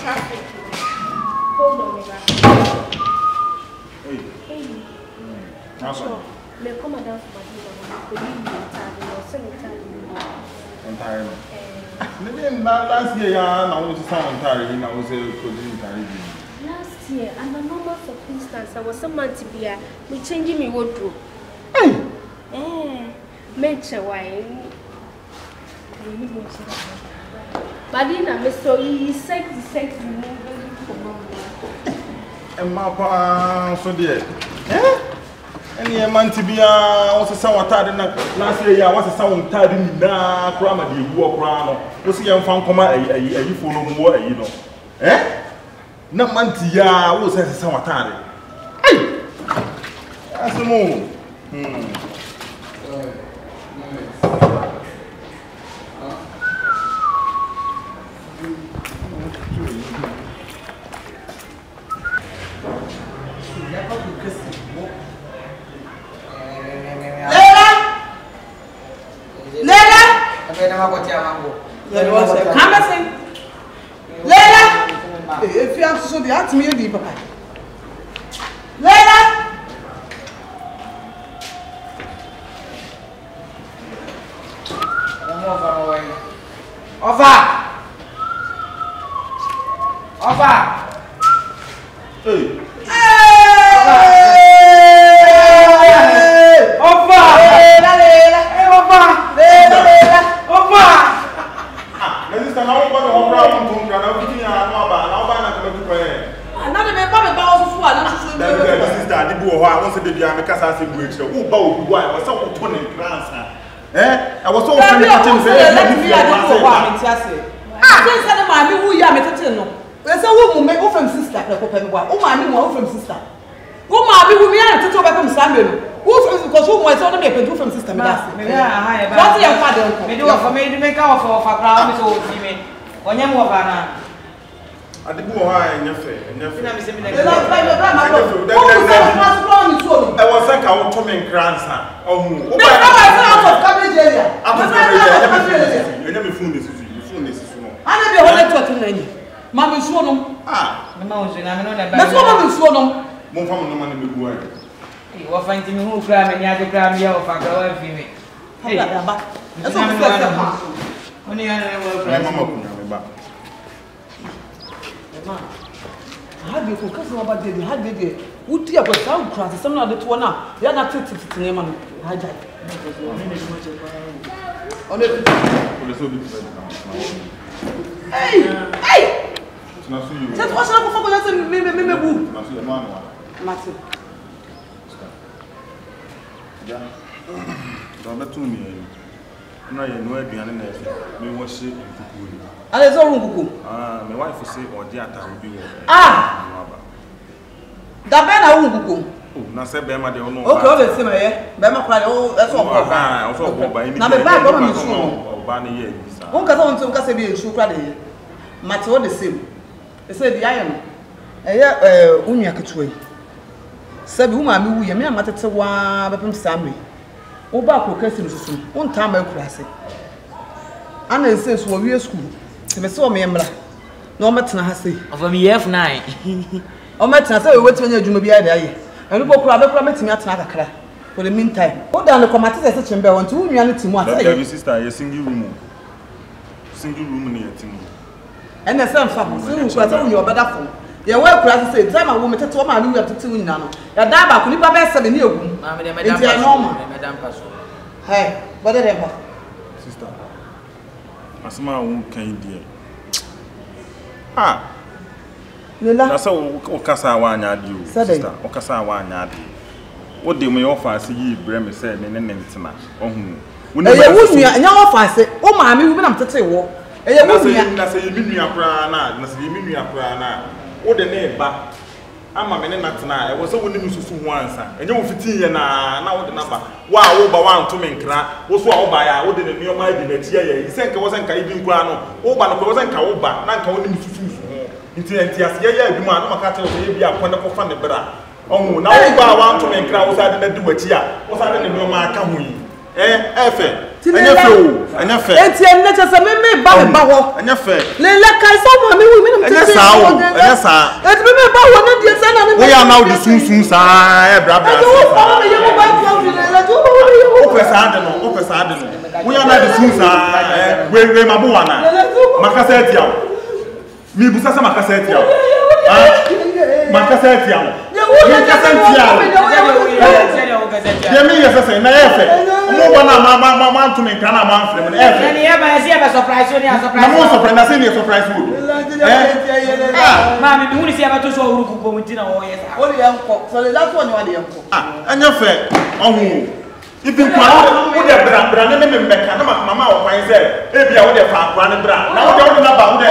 traffic. Hold on, Mega. Hey. Sure. Me come down for last year, I was tired. I was last year, under normal circumstance, I was someone to be me changing me wardrobe. Mention why. But then I saw you sexy. And my pa, so dear. And your man to be also someone tired last year. I was a someone tired in the grammar, you walk around. Was young fan come you follow more, you know. Not Mantia was a someone tired. That's the moon. If you have to show the art to me, you papa. Lylar! Hey! I was so afraid to there's a woman make from sister, from sister. Who might be with me to talk about Samuel? Who because who was only a from sister? What's your father? We do for me to make out for crown when you move on. I did go high in your face. I was like our Tommy and grandson. Oh, out of cabbage area. You never found this. I never heard it. Mamma suono. Mamma suono. Non fanno domani mi vuoi. Io faccio un cram e niente cram io faccio la fine. Ma non è mamma con ba. Ma ha ko kaso ba de ha de uti ya ko sound class some na de to na ya na titi ne man ha ja. Hey! That's what's up for us and me boo. Matthew. Yeah. Don't let me. No, you know, me wash it in Kuku. And there's all Kuku. My wife will say, or Diata will be. The banner Kuku. Oh, Nasa Bema, they don't know. Okay, let's see my hair. Bema cried, oh, that's all. Now the back of the shoe. Banny, one can on to Casabi and shoe craddy. Matthew the same. They said the iron. Unia Katway. Said, whom I knew, you may matter to one Sammy. O back procrastination, one time I class it. And it says, well, we are school. To saw me, no matter has say. Of a F9. Oh, matter, so wait when you be there. And you go promise me at Naka. For the meantime, go down the commatis at such a bell and 2 reality more. Your sister, a single room near Tim. And the same family, so I you are better for. Your work class said, time I will meet to my room to 2 now. Your daba could never be 7 years. It's normal. Hey, whatever. Sister, as my own kind dear. That's all Okasa yard you, sister. Okasa yard. What do we offer? See ye, Bremen said, Ntentan. Oh, when you would me, and your offer say, oh, mammy, we have to say, what? And I say, you mean your prana, and I say, you mean your prana. What the name back? I'm a man not tonight. I was so willing to once, and you're 15 and now the number. Wow, over 1 to make crack was what by I wouldn't in your mind in the year. He said, I wasn't even grano, oh, but I wasn't Kaoba, not calling me to Intias, yeah, man, I'm a cattle, maybe a wonderful fun. Oh, now I want to make crowds. I didn't do it here. What's I didn't know my Kamui? Anya fair. Enti enne chese me ba ho. Anya fair. Lela kai so ma me wi me Anya sa. Enti me ba ho na die sa na me. We are now the soon sa e bra bra. We are now the soon sa we mabu wana. Makasa etia. Mi busa sa makasa etia. Makasa etia. Makasa etia. Yemi yesa na efe. Mo wana ma to me kana ma frem na efe. Ni eba esi eba surprise ni surprise. Na mo surprise na say ni surprise food. Ma me huni si eba to so uru kuko mutina wo yesa. O le yanko. So le that one you yanko. Anya fe ohu. Ibi kwa wo de bra na me mmeka na mama wo kwan say e bia wo de fa kwa ne bra. Na wo de na ba wo de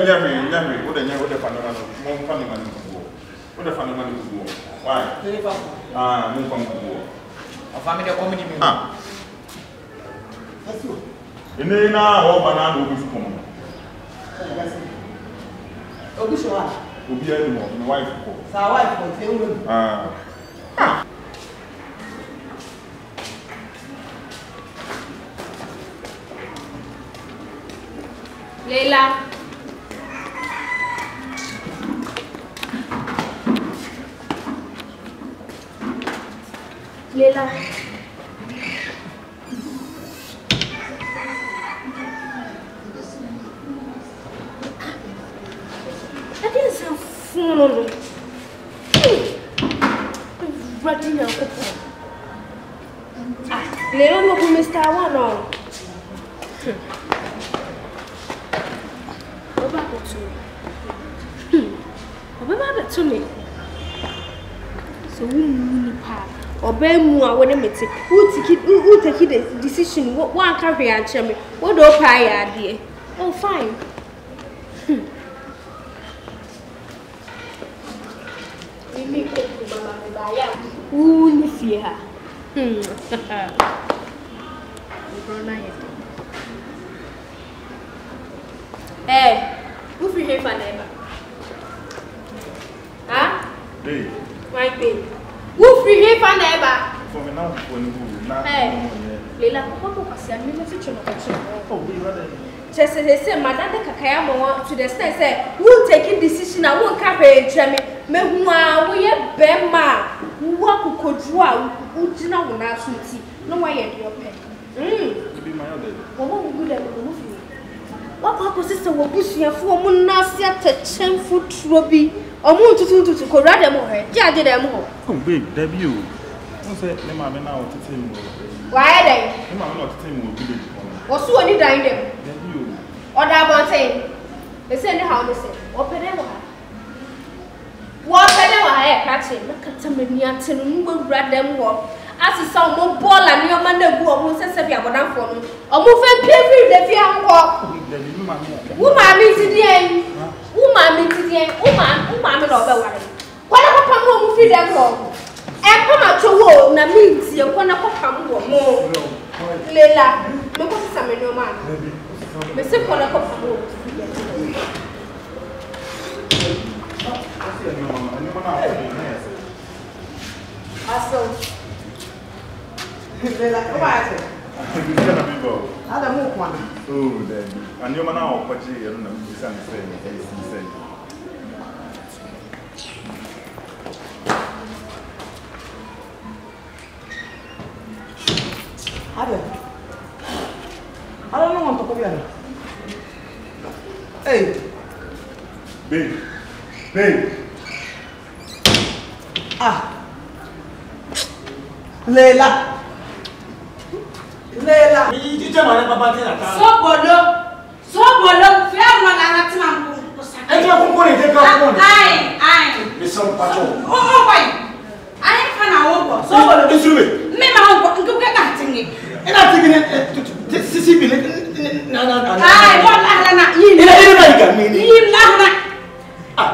nyahwe wo de fa no mo fa ni mani ko. Wo de fa no mani ko. Why? Mo fa ko. Family comedy me. Ene na ho bana do bi ko mo. Obi showa. Obi ani mo, my wife ko. Sa wife ko te wo. Lylar. Lylar. I didn't say phone. Ready now. Lylar no go Mr. One now. Baba to me. So we need pa. Obey mu a when me take. Who take the decision? What can we answer me? What do I idea? Oh fine. We make it mama me buy ya. Who ni fear her? Hey, who free here for neighbor? Huh? Hey. My baby. Who free here for neighbor? For me now when you na. Hey. Lylar, papa kasi ani me fit chono kochi. Oh, we rather. Just say madam de kakaya mo to the extent say who taking decision and who ka hwe tweme me hu a wo ye bema wo akokodru a wo gina wo na so ti no wa ye de ope. Be my other. Wo mo good e mo fi. What purpose wo busuafo mo na se atachem futuro bi omo tutu ko rade mo he jaje dem ho. Oh babe, debut. Who say me ma me na o tete mu. Why then? Me ma me na o tete mu village ko. Wo so oni dan dem. Debut. Oda bonten. They say ni how they say. Wo pede wo ha. Wo pede wo ha e ka che na kata mani ate no ngwa rade dem ho. Asisa mo bola ni o ma na gu o mo sese bia bodanfo no. O mo fe pie free de fia nko. Wo ma mi ti dien. Wo ma mi ti dien. Wo ma mi no be ware. Kwala papa mo mo free dem ho. E pa ma chowo na mi ti e kwala papa mo mo. Lylar, me ko sisa me no ma. Me se kwala papa mo. Aso. Lylar, come on. It's gonna be go. Ada mo kwa. Oh, then. And you man now kwachi you know me say say. I don't know what to call you. Hey. Babe. Lylar. Mi je ma papa te ata. Sobolo, fe amwa na na ti ma ko sa. E je ko ni te ka ko ni. Ai. Mi so pato. Oh boy. Ai fa na wo ko. Sobolo. Isuru Me ma wo ko nku ka tingi. Ina tingi sisi bi na. Ai, wallahi na yin. Ina ba iga mi ni. Yin na.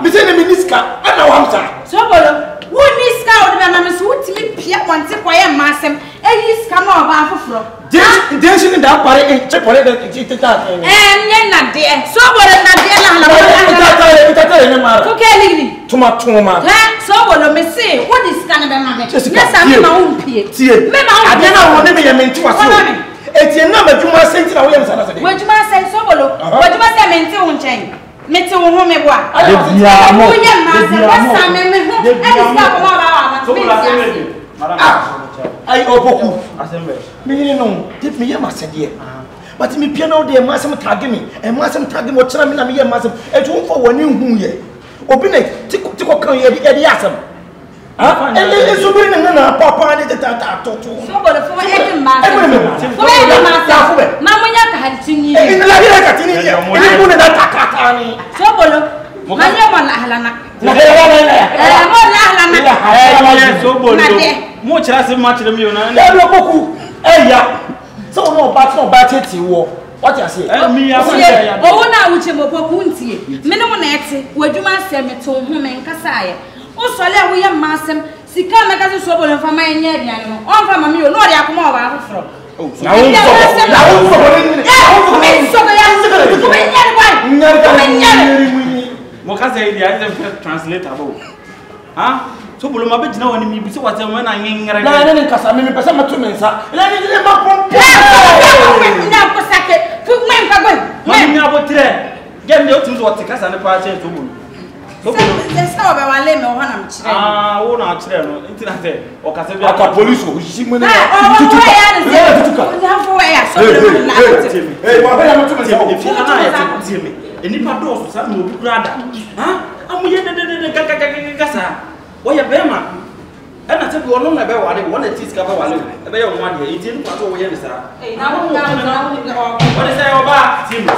Mi se ne mi niska ana wa hamsa. Sobolo. Wo niska o de ma me so utimi pia wonte koye masem. Eyi ska na oba afoforo. Densi da pare check pare da tita. Nye na de. Sobolo na de la Tata ne mara. Ko ke ligni. Tuma. Sobolo me se wo niska na be ma me. Jessica, Nessa me ma wo pie. Tie. Me ma wo. Ade na wo ne me ye menti waso. Eti na madwuma senti na wo yem sana sade. Wadwuma sen Sobolo. Wadwuma se mente wo nchen. Mete wo ho meboa. Bia mo. Wo yem ma se wasa me ho. Ai ska ko ma ba wa. Sobolo asem. Madam. Ai opoku. Asem be. Me yini no, tip me yem asede. But me pia no dey masem tag me. E masem tag me o kira me na me yem masem. Etu mfo woni hu ye. Obi na tiko kan ye de asem. Ah, ele sobiri na papa ni tata toto. Sobolo fo e ma se. Fo e ma se. Ma munya ka haltini. E la hira ka tini ye. Ele ku na takata ni. Sobolo. Manya wala halana. Na ya. Mo la halana. Sobolo. Mo kira se ma kira mi yo na. E lo boku. Ya. So no ba tete wo. What you say? Me ya fa ya. O na uche mo poku ntie. Me no na ete. Wadwuma asem to ho me nkasa ye. O sole wo ye masem. Sika me ka se Sobolo fa ma enye aduane no. On fa ma mi yo no de akoma oba afoforo. Na wo Sobolo ni. Me Sobolo ya. Me nyare kwa. Me nyare. Mo ka say dia is translate abo. Ha? Sobolo ma be gina woni mi bi se wate mo na ngengere. Na ne nkasa me pesa mato mensa. Ele ma pom. Na ko sake. Fu men ka gwe. Mo mi abotre. Gem de otum so wate kasa ne pa che Sobolo. Sesa obe wale me ho na mchire. Wo na chire no. Nti na say o kasa bi aka police o shi mo na. Tutuka. Ya fo ya Sobolo na. Wa ba ya mato mensa. Fi na ya te me. Enipa do so sa na obi brada. Ha? Amuye de kasa. Wo ye bema. Ena te bi wono na be wale, wona tis ka be wale. E be ye wo ade. Enti ni kwato wo ye ni sa. Na wo na What is say oba? Tim.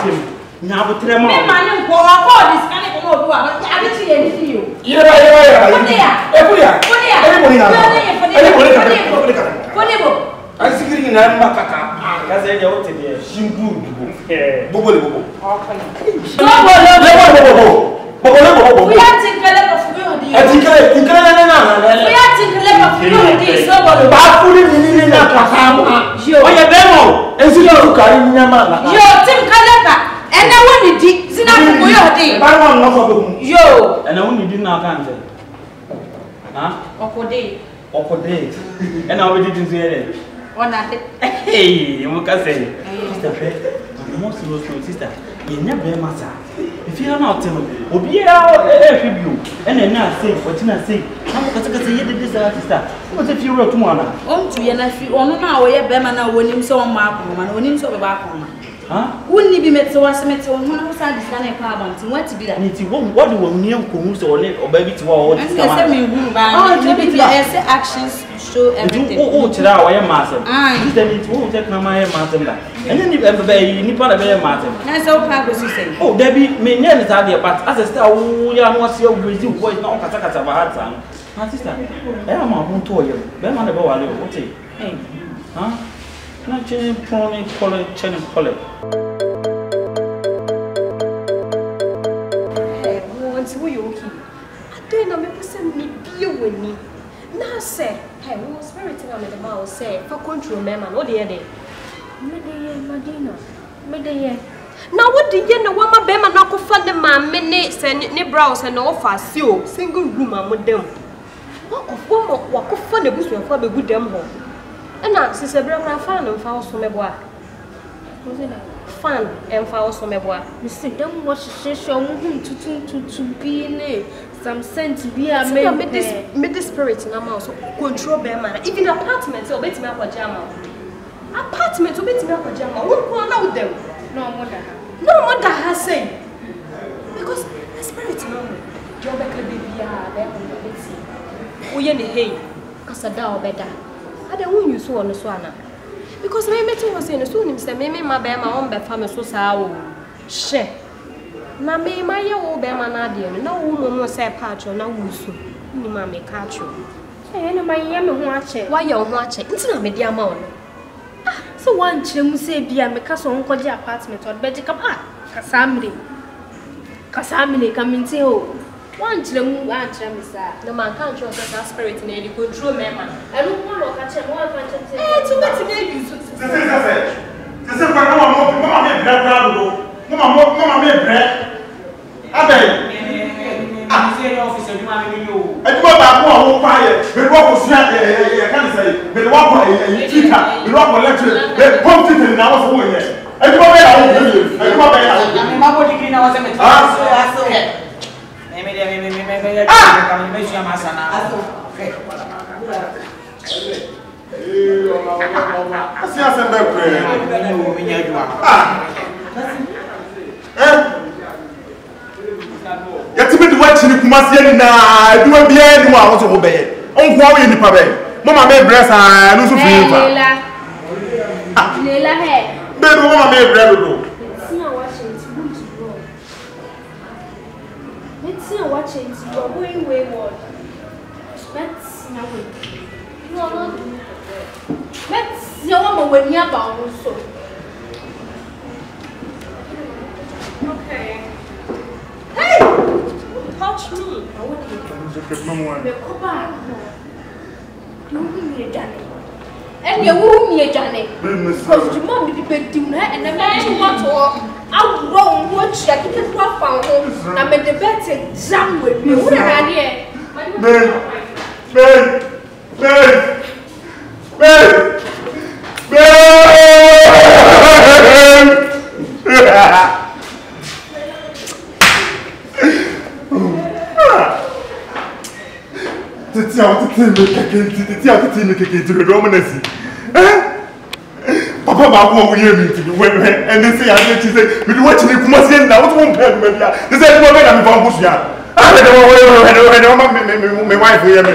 Nya abotre mo. Me mane nko ko diskane ko obi wa. Ade ti ye ni ti yo. Ira. Ebuya. Ele boni na. Ele boni. Asigiri ni na makaka. Kasa ye o te de. Shimbu bobo. Bobo. We are tinkele ko fu yo di. Tinkele na. We are tinkele ko fu yo di Sobolo. Ba furi ni na kaka. Yo. Oye bemo. Esilo ukari ni nyama na. Yo tinkele ka. Ena woni di. Sina ko yo di. Ba no no so be. Yo. Ena woni di na kan te. Ha? Okode. Ena we di nzu yere. Ona de. Hey, mo ka say. Sister pe. Mo so sister. Ye nya be masa. If you are not telling obi e bio. Ena na say, what na say. Na mo ka say ye de sister. What if you wrote to one? Tu ye na fi ono na wo ye be ma na wonim so on ma akoma na wonim so be ba akoma. Ha? Wonni bi mete wase mete wo na wo sa diskane kwa abanti what bi da. Ni ti what do we niem ko hu so ole oba bi ti wa what And say me hu ba. Ni bi say actions show everything. Oh, tira wa ye masem. Sister ni ti wo take na ma ye masem da. Enya ni be ni pa da be ye masem. Na say o pa go si say. Oh, Debbie, me nye ni sa de but as a star wo ya no ase o Brazil voice na o kata ba hat san. My sister, I am a hon to you. Be ma na be wale o te. Ha? Na che prone kole chen kole. Once we okay. Daina me pese me bie wani. Na say, hey, we spirit na me the mouth say, for control me man, what dey there? Me dey Madina. Me dey. Na what dey na wa ma be ma na ko fa de ma me ne se ne browse na offer si o single room amodem. Wa ko fa na busu fa be gudem ho. Na sise bra bra fa na fa so me boa. Fan and fa so me boa. Me see dem what she show mu tutu bi ne some sense bi a me this spirit na ma so control be man even apartment o betimi akwaja ma apartment o betimi akwaja ma wo ko na wo dem no mother has say because the spirit no jo be ka be bia be ko beti wo ye ne hey kasa da obeda ada wo nyu so no so ana because me meeting was saying so nim say me ma be ma on be fa me so sa o she na me ma ye wo be ma na de na wo mo say patch na wo so ni ma me catch you eh na ma ye me ho ache wa ye ho ache nti na me di ama wo so one chem say bia me ka so nkoje apartment or be jika pa kasamre kaminti ho one chem anche me sa na man kan cho say spirit na e control me ma elu ko lo ka che mo fa che to bet na use se pa na mama me bra do mama me bra abey say officer you ma me yo e ko ba mo a wo fire me do ko sia e kan say me do ko e tika me do ko lecture me pump it na wo so wo ye e do be ya wo e do be ya me ma bo degree na wo se me so me ah me me ma sana aso asi asembe pre no me nya adwa yatime de wachi ni Kumasi ni na aduma bia ni mo a wo so wo be ye onko wo ye nipa be mama me bless ah no so free fa Lela he be do mama me bless do Tina watching to boom to roll. Tina watching to you're going wayward. Let's now wait. You are not. Let's your mama when you're bound so. Okay. Hey! Touch me. I want you to come back. You will be a Johnny. And you will be a Johnny. Because your mom will be doing her and the man you want to out wrong watch that you can walk from home. I made the bed exam with me. What are you? Papa ba ko wo ye mi ti we and they say I say me do watch ni Kumasi na what won pay me bia they say mo be na me fa mbusu ya ah me do me wife ye me